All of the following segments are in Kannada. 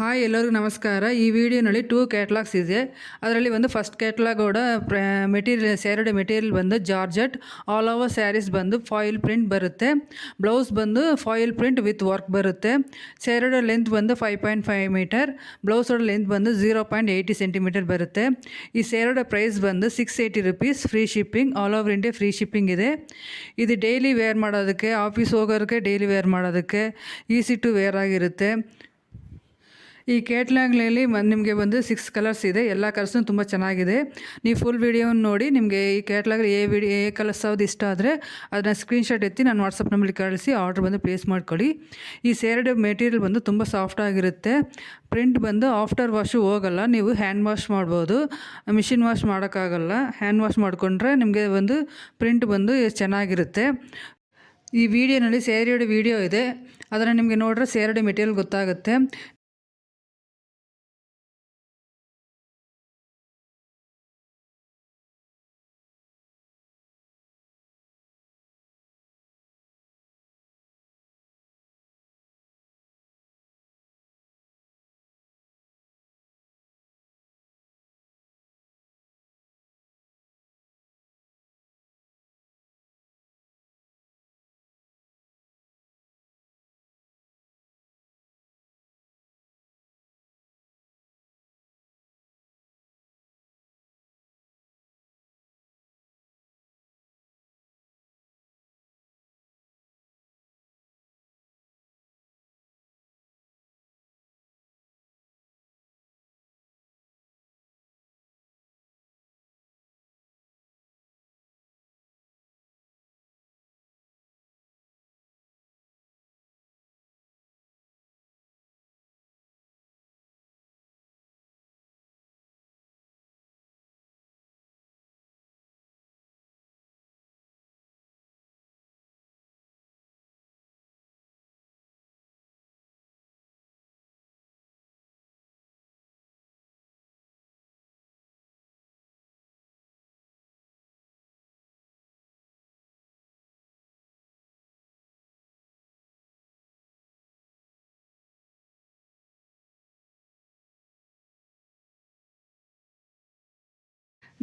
ಹಾಯ್ ಎಲ್ಲರಿಗೂ ನಮಸ್ಕಾರ. ಈ ವಿಡಿಯೋನಲ್ಲಿ 2 ಕ್ಯಾಟಲಾಗ್ಸ್ ಇದೆ. ಅದರಲ್ಲಿ ಒಂದು ಫಸ್ಟ್ ಕ್ಯಾಟಲಾಗೋಡ ಮೆಟೀರಿಯಲ್ ಸ್ಯಾರಿಡೆ ಮೆಟೀರಿಯಲ್ ಬಂದು ಜಾರ್ಜೆಟ್ ಆಲ್ ಓವರ್ ಸ್ಯಾರೀಸ್ ಬಂದು ಫಾಯಿಲ್ ಪ್ರಿಂಟ್ ಬರುತ್ತೆ. ಬ್ಲೌಸ್ ಬಂದು ಫಾಯಿಲ್ ಪ್ರಿಂಟ್ ವಿತ್ ವರ್ಕ್ ಬರುತ್ತೆ. ಸ್ಯಾರಿಡೆ ಲೆಂತ್ ಬಂದು 5.5 ಮೀಟರ್, ಬ್ಲೌಸೋட ಲೆಂತ್ ಬಂದು 0.80 ಸೆಂಟಿಮೀಟರ್ ಬರುತ್ತೆ. ಈ ಸ್ಯಾರಿಡೆ ಪ್ರೈಸ್ ಬಂದು 680 rupees, free shipping, all over India free shipping ಇದೆ. ಇದು ಡೈಲಿ ವೇರ್ ಮಾಡೋದಕ್ಕೆ, ಆಫೀಸ್ ಹೋಗೋರಿಗೆ ಡೈಲಿ ವೇರ್ ಮಾಡೋದಕ್ಕೆ ಈಸಿ ಟು ವೇರ್ ಆಗಿರುತ್ತೆ. ಈ ಕ್ಯಾಟ್ಲಾಗ್ನಲ್ಲಿ ನಿಮಗೆ ಬಂದು 6 ಕಲರ್ಸ್ ಇದೆ. ಎಲ್ಲ ಕಲರ್ಸೂ ತುಂಬ ಚೆನ್ನಾಗಿದೆ. ನೀವು ಫುಲ್ ವಿಡಿಯೋವನ್ನು ನೋಡಿ ನಿಮಗೆ ಈ ಕ್ಯಾಟ್ಲಾಗ್ ಏ ಕಲರ್ಸ್ ಯಾವ್ದು ಇಷ್ಟ ಆದರೆ ಅದನ್ನ ಸ್ಕ್ರೀನ್ಶಾಟ್ ಎತ್ತಿ ನಾನು ವಾಟ್ಸಪ್ ನಂಬರ್ಗೆ ಕಳಿಸಿ ಆರ್ಡ್ರ್ ಬಂದು ಪ್ಲೇಸ್ ಮಾಡ್ಕೊಳ್ಳಿ. ಈ ಸ್ಯಾರಿಡೆ ಮೆಟೀರಿಯಲ್ ಬಂದು ತುಂಬ ಸಾಫ್ಟ್ ಆಗಿರುತ್ತೆ. ಪ್ರಿಂಟ್ ಬಂದು ಆಫ್ಟರ್ ವಾಶು ಹೋಗಲ್ಲ. ನೀವು ಹ್ಯಾಂಡ್ ವಾಶ್ ಮಾಡ್ಬೋದು, ಮಿಷಿನ್ ವಾಶ್ ಮಾಡೋಕ್ಕಾಗಲ್ಲ. ಹ್ಯಾಂಡ್ ವಾಶ್ ಮಾಡಿಕೊಂಡ್ರೆ ನಿಮಗೆ ಒಂದು ಪ್ರಿಂಟ್ ಬಂದು ಚೆನ್ನಾಗಿರುತ್ತೆ. ಈ ವಿಡಿಯೋನಲ್ಲಿ ಸ್ಯಾರಿಡೆ ವಿಡಿಯೋ ಇದೆ, ಅದನ್ನು ನಿಮಗೆ ನೋಡಿದ್ರೆ ಸ್ಯಾರಿಡೆ ಮೆಟೀರಿಯಲ್ ಗೊತ್ತಾಗುತ್ತೆ.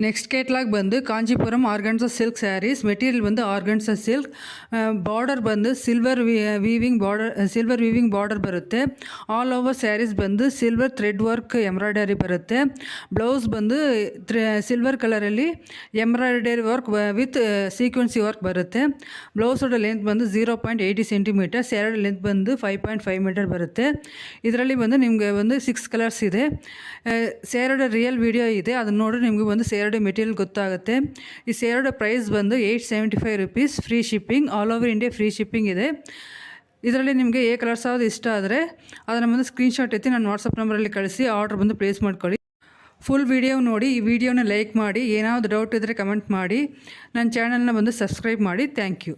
ನೆಕ್ಸ್ಟ್ ಕ್ಯಾಟ್ಲಾಗ್ ಬಂದು Kanjeepuram organza silk saris. Material ಬಂದು ಆರ್ಗನ್ಸಾ ಸಿಲ್ಕ್. ಬಾರ್ಡರ್ ಬಂದು ಸಿಲ್ವರ್ ವೀವಿಂಗ್ ಬಾರ್ಡರ್ ಬರುತ್ತೆ. ಆಲ್ ಓವರ್ ಸ್ಯಾರೀಸ್ ಬಂದು ಸಿಲ್ವರ್ ಥ್ರೆಡ್ ವರ್ಕ್ ಎಂಬ್ರಾಯ್ಡರಿ ಬರುತ್ತೆ. ಬ್ಲೌಸ್ ಬಂದು ಸಿಲ್ವರ್ ಕಲರಲ್ಲಿ ಎಂಬ್ರಾಯ್ಡರಿ ವರ್ಕ್ ವಿತ್ ಸೀಕ್ವೆನ್ಸಿ ವರ್ಕ್ ಬರುತ್ತೆ. ಬ್ಲೌಸೋட ಲೆಂತ್ ಬಂದು 0.80 ಸೆಂಟಿಮೀಟರ್, ಸ್ಯಾರಿಡೆ ಲೆಂತ್ ಬಂದು 5.5 ಮೀಟರ್ ಬರುತ್ತೆ. ಇದರಲ್ಲಿ ಬಂದು ನಿಮಗೆ ಒಂದು 6 ಕಲರ್ಸ್ ಇದೆ. ಸ್ಯಾರಿಡೆ ರಿಯಲ್ ವಿಡಿಯೋ ಇದೆ, ಅದನ್ನು ನೋಡಿ ನಿಮಗೆ ಒಂದು ಸ್ಯಾರಿಡೆ ಮೆಟೀರಿಯಲ್ ಗೊತ್ತಾಗುತ್ತೆ. ಈ ಸ್ಯಾರಿಡೆ ಪ್ರೈಸ್ ಬಂದು 875 rupees, free shipping, all over India free shipping ಇದೆ. ಇದರಲ್ಲಿ ನಿಮಗೆ ಕಲರ್ಸ್ ಯಾವುದು ಇಷ್ಟ ಆದರೆ ಅದನ್ನು ಬಂದು ಸ್ಕ್ರೀನ್ಶಾಟ್ ಎತ್ತಿ ನಾನು ವಾಟ್ಸಪ್ ನಂಬರಲ್ಲಿ ಕಳಿಸಿ ಆರ್ಡ್ರ್ ಬಂದು ಪ್ಲೇಸ್ ಮಾಡ್ಕೊಳ್ಳಿ. ಫುಲ್ ವಿಡಿಯೋ ನೋಡಿ, ಈ ವಿಡಿಯೋನ ಲೈಕ್ ಮಾಡಿ, ಏನಾದರೂ ಡೌಟ್ ಇದ್ದರೆ ಕಮೆಂಟ್ ಮಾಡಿ, ನನ್ನ ಚಾನಲ್ನ ಬಂದು ಸಬ್ಸ್ಕ್ರೈಬ್ ಮಾಡಿ. Thank you.